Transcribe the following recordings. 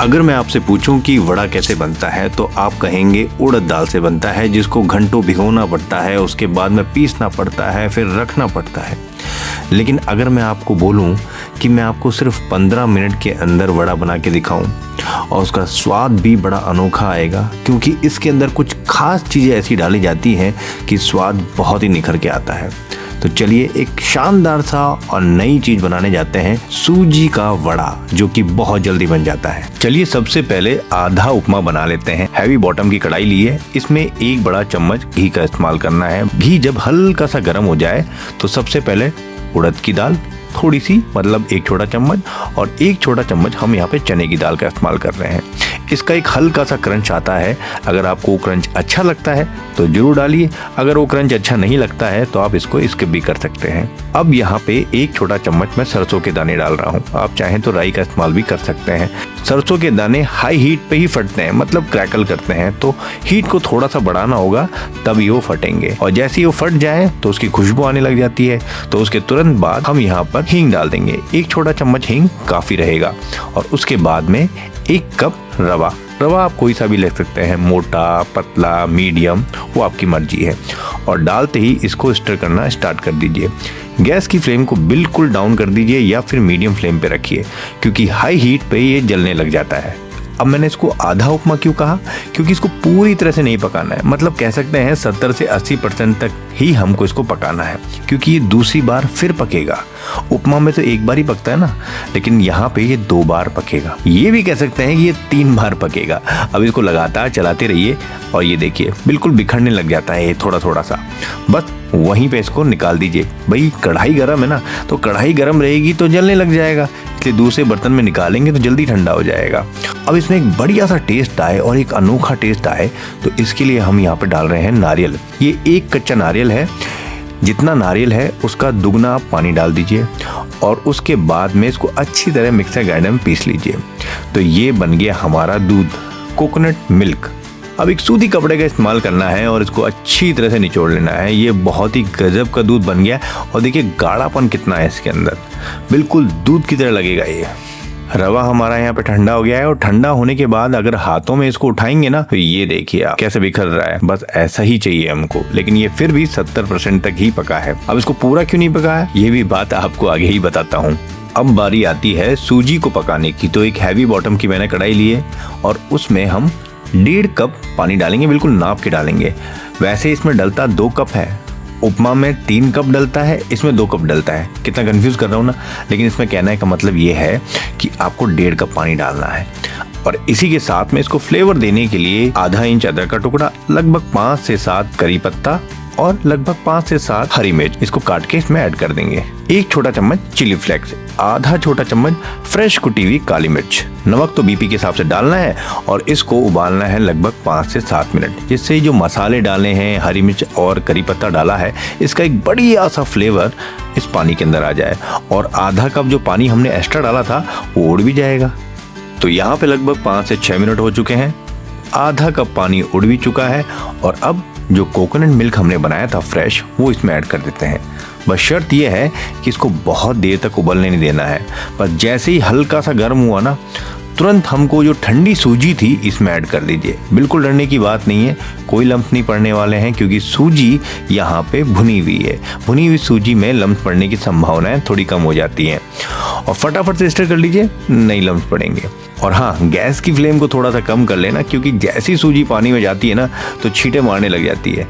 अगर मैं आपसे पूछूं कि वड़ा कैसे बनता है तो आप कहेंगे उड़द दाल से बनता है, जिसको घंटों भिगोना पड़ता है, उसके बाद में पीसना पड़ता है, फिर रखना पड़ता है। लेकिन अगर मैं आपको बोलूं कि मैं आपको सिर्फ 15 मिनट के अंदर वड़ा बना के दिखाऊं और उसका स्वाद भी बड़ा अनोखा आएगा, क्योंकि इसके अंदर कुछ खास चीज़ें ऐसी डाली जाती हैं कि स्वाद बहुत ही निखर के आता है। तो चलिए एक शानदार सा और नई चीज बनाने जाते हैं, सूजी का वड़ा, जो कि बहुत जल्दी बन जाता है। चलिए सबसे पहले आधा उपमा बना लेते हैं। हैवी बॉटम की कढ़ाई ली है, इसमें 1 बड़ा चम्मच घी का इस्तेमाल करना है। घी जब हल्का सा गर्म हो जाए तो सबसे पहले उड़द की दाल थोड़ी सी, मतलब 1 छोटा चम्मच, और 1 छोटा चम्मच हम यहाँ पे चने की दाल का इस्तेमाल कर रहे हैं। इसका एक हल्का सा क्रंच आता है। अगर आपको वो क्रंच अच्छा लगता है तो जरूर डालिए, अगर वो क्रंच अच्छा नहीं लगता है तो आप इसको स्किप भी कर सकते हैं। अब यहाँ पे 1 छोटा चम्मच मैं सरसों के दाने डाल रहा हूँ। आप चाहें तो राई का इस्तेमाल भी कर सकते हैं। सरसों के दाने हाई हीट पे ही फटते हैं, मतलब क्रैकल करते हैं, तो हीट को थोड़ा सा बढ़ाना होगा तभी वो फटेंगे। और जैसे ही वो फट जाए तो उसकी खुशबू आने लग जाती है। तो उसके तुरंत बाद हम यहाँ पर हींग डाल देंगे। 1 छोटा चम्मच हींग काफी रहेगा। और उसके बाद में 1 कप रवा आप कोई सा भी ले सकते हैं, मोटा, पतला, मीडियम, वो आपकी मर्जी है। और डालते ही इसको स्टर करना स्टार्ट कर दीजिए। गैस की फ्लेम को बिल्कुल डाउन कर दीजिए या फिर मीडियम फ्लेम पे रखिए, क्योंकि हाई हीट पे ये जलने लग जाता है। अब मैंने इसको आधा उपमा क्यों कहा, क्योंकि इसको पूरी तरह से नहीं पकाना है, मतलब कह सकते हैं 70 से 80% तक ही हमको इसको पकाना है, क्योंकि ये दूसरी बार फिर पकेगा। उपमा में तो 1 बार ही पकता है ना, लेकिन यहाँ पे ये 2 बार पकेगा। ये भी कह सकते हैं कि ये 3 बार पकेगा। अब इसको लगातार चलाते रहिए और ये देखिए बिल्कुल बिखरने लग जाता है ये थोड़ा थोड़ा सा। बस वहीं पे इसको निकाल दीजिए। भाई कढ़ाई गर्म है ना, तो कढ़ाई गर्म रहेगी तो जलने लग जाएगा, इसलिए दूसरे बर्तन में निकालेंगे तो जल्दी ठंडा हो जाएगा। अब इसमें एक बढ़िया सा टेस्ट आए और एक अनोखा टेस्ट आए तो इसके लिए हम यहाँ पे डाल रहे हैं नारियल। ये 1 कच्चा नारियल है। जितना नारियल है उसका दुगना आप पानी डाल दीजिए और उसके बाद में इसको अच्छी तरह मिक्सर ग्राइंडर में पीस लीजिए। तो ये बन गया हमारा दूध, कोकोनट मिल्क। अब एक सूती कपड़े का इस्तेमाल करना है और इसको अच्छी तरह से निचोड़ लेना है। ये बहुत ही गजब का दूध बन गया और देखिए गाढ़ापन कितना है इसके अंदर, बिल्कुल दूध की तरह लगेगा ये। रवा हमारा यहाँ पे ठंडा हो गया है और ठंडा होने के बाद अगर हाथों में इसको उठाएंगे ना तो ये देखिए आप कैसे बिखर रहा है। बस ऐसा ही चाहिए हमको, लेकिन ये फिर भी 70% तक ही पका है। अब इसको पूरा क्यों नहीं पका है ये भी बात आपको आगे ही बताता हूँ। अब बारी आती है सूजी को पकाने की। तो एक हैवी बॉटम की मैंने कढ़ाई ली है और उसमें हम 1.5 कप पानी डालेंगे, बिल्कुल नाप के डालेंगे। वैसे इसमें डलता 2 कप है, उपमा में 3 कप डलता है, इसमें 2 कप डलता है। कितना कंफ्यूज कर रहा हूँ ना, लेकिन इसमें कहने का मतलब ये है कि आपको 1.5 कप पानी डालना है। और इसी के साथ में इसको फ्लेवर देने के लिए आधा इंच अदरक का टुकड़ा, लगभग 5 से 7 करी पत्ता और लगभग 5 से 7 हरी मिर्च, इसको काट के इसमें ऐड कर देंगे। 1 छोटा चम्मच चिली फ्लेक्स, आधा छोटा चम्मच फ्रेश कुटी हुई काली मिर्च। नमक तो बीपी के हिसाब से डालना है और इसको उबालना है लगभग 5 से 7 मिनट, जिससे जो मसाले डाले हैं, हरी मिर्च और करी पत्ता डाला है, इसका एक बढ़िया सा फ्लेवर इस पानी के अंदर आ जाए और आधा कप जो पानी हमने एक्स्ट्रा डाला था वो उड़ भी जाएगा। तो यहाँ पे लगभग 5 से 6 मिनट हो चुके हैं, आधा कप पानी उड़ भी चुका है और अब जो कोकोनट मिल्क हमने बनाया था फ्रेश, वो इसमें ऐड कर देते हैं। बस शर्त यह है कि इसको बहुत देर तक उबलने नहीं देना है। बस जैसे ही हल्का सा गर्म हुआ ना, तुरंत हमको जो ठंडी सूजी थी इसमें ऐड कर दीजिए। बिल्कुल डरने की बात नहीं है, कोई लम्स नहीं पड़ने वाले हैं, क्योंकि सूजी यहाँ पे भुनी हुई है। भुनी हुई सूजी में लम्स पड़ने की संभावनाएं थोड़ी कम हो जाती हैं। और फटाफट से स्टर कर लीजिए, नहीं लम्स पड़ेंगे। और हाँ, गैस की फ्लेम को थोड़ा सा कम कर लेना, क्योंकि जैसी सूजी पानी में जाती है ना तो छींटे मारने लग जाती है,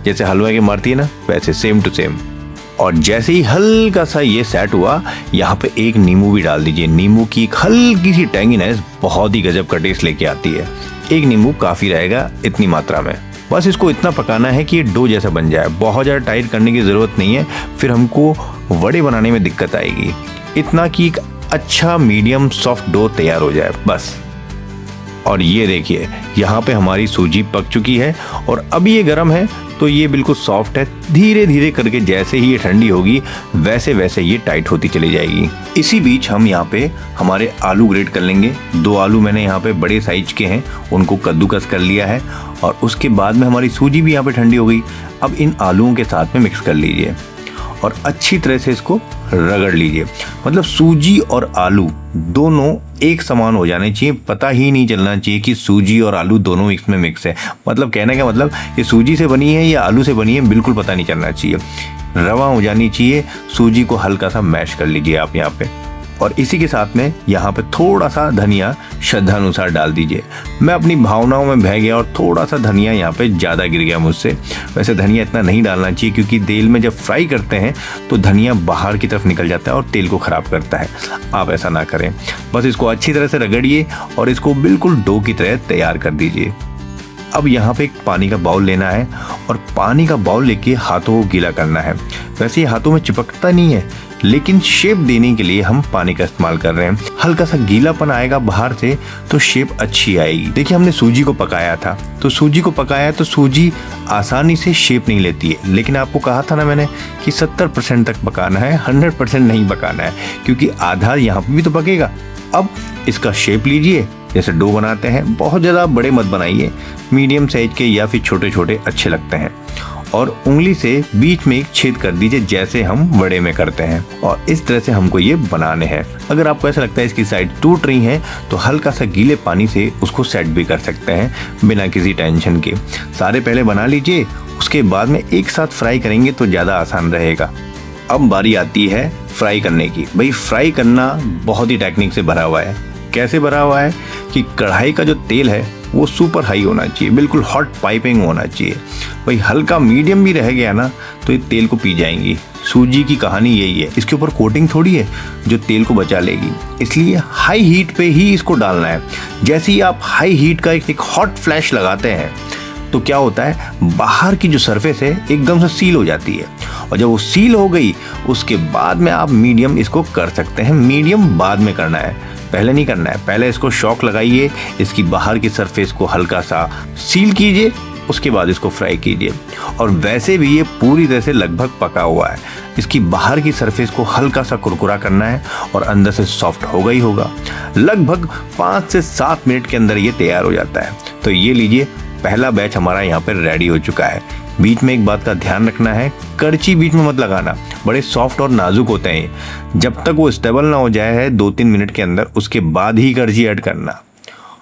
जैसे हलवा के मारती है ना, वैसे सेम टू सेम। और जैसे ही हल्का सा ये सेट हुआ, यहाँ पे 1 नींबू भी डाल दीजिए। नींबू की एक हल्की सी टैंगीनेस बहुत ही गजब का टेस्ट लेके आती है। 1 नींबू काफ़ी रहेगा इतनी मात्रा में। बस इसको इतना पकाना है कि ये डो जैसा बन जाए, बहुत ज़्यादा टाइट करने की ज़रूरत नहीं है, फिर हमको वड़े बनाने में दिक्कत आएगी। इतना कि एक अच्छा मीडियम सॉफ्ट डो तैयार हो जाए बस। और ये देखिए यहाँ पे हमारी सूजी पक चुकी है और अभी ये गर्म है तो ये बिल्कुल सॉफ्ट है। धीरे धीरे करके जैसे ही ये ठंडी होगी वैसे वैसे ये टाइट होती चली जाएगी। इसी बीच हम यहाँ पे हमारे आलू ग्रेट कर लेंगे। 2 आलू मैंने यहाँ पे बड़े साइज के हैं, उनको कद्दूकस कर लिया है। और उसके बाद में हमारी सूजी भी यहाँ पे ठंडी हो गई। अब इन आलूओं के साथ में मिक्स कर लीजिए और अच्छी तरह से इसको रगड़ लीजिए। मतलब सूजी और आलू दोनों एक समान हो जाने चाहिए, पता ही नहीं चलना चाहिए कि सूजी और आलू दोनों इसमें मिक्स है। मतलब कहने का मतलब ये सूजी से बनी है या आलू से बनी है, बिल्कुल पता नहीं चलना चाहिए। रवा हो जानी चाहिए। सूजी को हल्का सा मैश कर लीजिए आप यहाँ पे, और इसी के साथ में यहाँ पे थोड़ा सा धनिया श्रद्धानुसार डाल दीजिए। मैं अपनी भावनाओं में बह गया और थोड़ा सा धनिया यहाँ पे ज़्यादा गिर गया मुझसे। वैसे धनिया इतना नहीं डालना चाहिए, क्योंकि तेल में जब फ्राई करते हैं तो धनिया बाहर की तरफ निकल जाता है और तेल को ख़राब करता है। आप ऐसा ना करें। बस इसको अच्छी तरह से रगड़िए और इसको बिल्कुल डो की तरह तैयार कर दीजिए। अब यहाँ पे एक पानी का बाउल लेना है और पानी का बाउल लेके हाथों को गीला करना है। वैसे ये हाथों में चिपकता नहीं है, लेकिन शेप देने के लिए हम पानी का इस्तेमाल कर रहे हैं। हल्का सा गीलापन आएगा बाहर से तो शेप अच्छी आएगी। देखिए हमने सूजी को पकाया था, तो सूजी आसानी से शेप नहीं लेती है। लेकिन आपको कहा था ना मैंने कि 70% तक पकाना है, 100% नहीं पकाना है, क्योंकि आधा यहाँ पे भी तो पकेगा। अब इसका शेप लीजिए, जैसे डो बनाते हैं। बहुत ज़्यादा बड़े मत बनाइए, मीडियम साइज के या फिर छोटे छोटे अच्छे लगते हैं। और उंगली से बीच में एक छेद कर दीजिए, जैसे हम वड़े में करते हैं। और इस तरह से हमको ये बनाने हैं। अगर आपको ऐसा लगता है इसकी साइड टूट रही है तो हल्का सा गीले पानी से उसको सेट भी कर सकते हैं बिना किसी टेंशन के। सारे पहले बना लीजिए, उसके बाद में एक साथ फ्राई करेंगे तो ज़्यादा आसान रहेगा। अब बारी आती है फ्राई करने की। भाई फ्राई करना बहुत ही टेक्निक से भरा हुआ है। कैसे भरा हुआ है कि कढ़ाई का जो तेल है वो सुपर हाई होना चाहिए, बिल्कुल हॉट पाइपिंग होना चाहिए। भाई हल्का मीडियम भी रह गया ना तो ये तेल को पी जाएंगी। सूजी की कहानी यही है, इसके ऊपर कोटिंग थोड़ी है जो तेल को बचा लेगी। इसलिए हाई हीट पे ही इसको डालना है। जैसे ही आप हाई हीट का एक हॉट फ्लैश लगाते हैं तो क्या होता है, बाहर की जो सरफेस है एकदम से सील हो जाती है। और जब वो सील हो गई उसके बाद में आप मीडियम इसको कर सकते हैं। मीडियम बाद में करना है, पहले नहीं करना है। पहले इसको शॉक लगाइए, इसकी बाहर की सरफेस को हल्का सा सील कीजिए, उसके बाद इसको फ्राई कीजिए। और वैसे भी ये पूरी तरह से लगभग पका हुआ है। इसकी बाहर की सरफेस को हल्का सा कुरकुरा करना है और अंदर से सॉफ्ट होगा ही होगा। लगभग 5 से 7 मिनट के अंदर ये तैयार हो जाता है। तो ये लीजिए, पहला बैच हमारा यहाँ पर रेडी हो चुका है। बीच में एक बात का ध्यान रखना है, करछी बीच में मत लगाना, बड़े सॉफ्ट और नाजुक होते हैं। जब तक वो स्टेबल ना हो जाए है 2-3 मिनट के अंदर, उसके बाद ही करछी ऐड करना।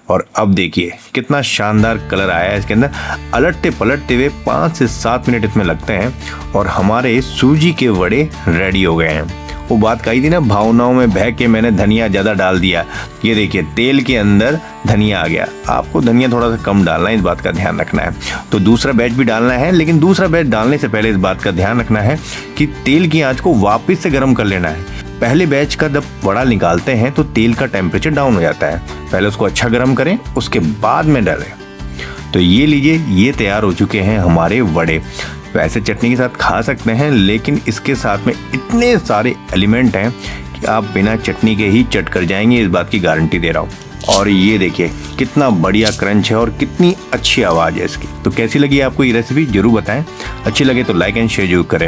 और अब देखिए कितना शानदार कलर आया है इसके अंदर। अलटते पलटते हुए 5 से 7 मिनट इसमें लगते हैं और हमारे सूजी के वड़े रेडी हो गए हैं। वो बात कही थी ना, भावनाओं में बह के मैंने धनिया ज़्यादा डाल दिया। ये देखिए तेल के अंदर धनिया आ गया। आपको धनिया थोड़ा सा कम डालना है, इस बात का ध्यान रखना है। तो दूसरा बैच भी डालना है, लेकिन दूसरा बैच डालने से पहले इस बात का ध्यान रखना है कि तेल की आंच को वापस से गर्म कर लेना है। पहले बैच का जब वड़ा निकालते हैं तो तेल का टेम्परेचर डाउन हो जाता है। पहले उसको अच्छा गर्म करें, उसके बाद में डालें। तो ये लीजिए, ये तैयार हो चुके हैं हमारे वड़े। वैसे चटनी के साथ खा सकते हैं, लेकिन इसके साथ में इतने सारे एलिमेंट हैं कि आप बिना चटनी के ही चट कर जाएंगे, इस बात की गारंटी दे रहा हूँ। और ये देखिए कितना बढ़िया क्रंच है और कितनी अच्छी आवाज़ है इसकी। तो कैसी लगी आपको ये रेसिपी, जरूर बताएं। अच्छी लगे तो लाइक एंड शेयर जरूर करें।